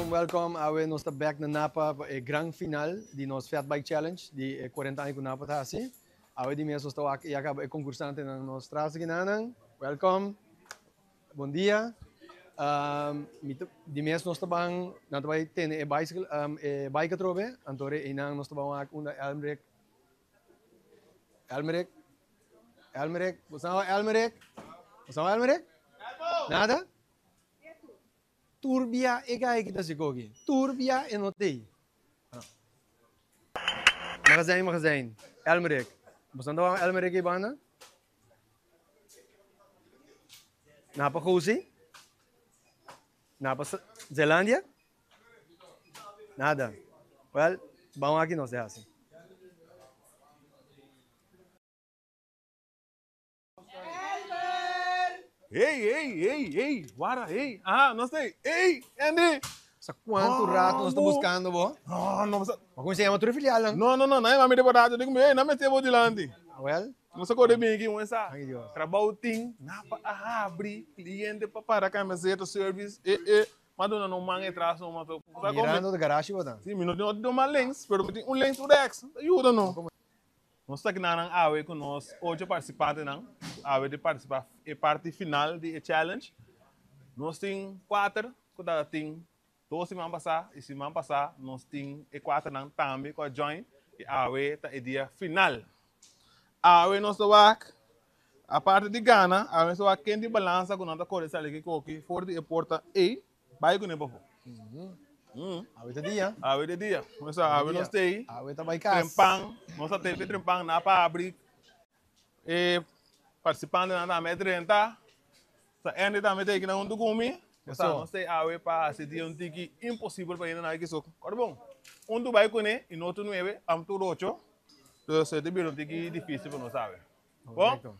welcome. We nos back na Napa grand final di nos Fat Bike Challenge di 40 anos com Napa tá assim. Awe di mesmo estou aqui acaba concursante na nos traz ginanang. Welcome. Bom dia. Di mesmo nos tabang na tabay ten bicycle bike trobe antore inang nos tabang una Elmerek. Usama Elmerek? Nada? Turbia ega kita sikogi. Turbia enotei. Magazijn. Elmerek. Basta daw ang Elmerek ibana? Napa Cosi? Napa Zelândia? Nada. Well, vamos aqui nós assim. Ei, Wara, ei. Ah, não sei. Ei, Andy. Sa quanto rato nós estamos buscando, bo? Não, Mas como se chama tua filial, não? não, é mami de barato. Digo, ei, não me teve de lande. Well, Não sei qual é bem aqui, mas ai Deus. trabalho tem, napa abrir, cliente para camiseta, service, Madonna não manga atrás, não matou. Mirando de garagem, botan. Sim, não tem uma lens, pero tem lens do Rex. Ajuda não. Nós estamos aqui na AWE com nós, 8 participantes, não? AWE de participar é parte final de challenge. Nós temos 4, cada tem 2 semanas passar, e semana passar nós temos 4 não também com a join, e AWE está é dia final. AWE nós estamos a parte de Ghana, AWE estamos quem de balança com nós corre sale que coque, for de porta e vai com nebo. Awe ta dia. AWE de dia, nós AWE nós tem Awe ta vai casa. trempang, nós temos trempang na para abrir e participante na medrenta, sa ende também tem que não do comi, nós tem AWE para se dia tiki impossível para ir na aqui só, corre bom, do vai com ele e no outro 9, am tu 8, então se de biro tiki difícil para nós sabe, bom. Correcto.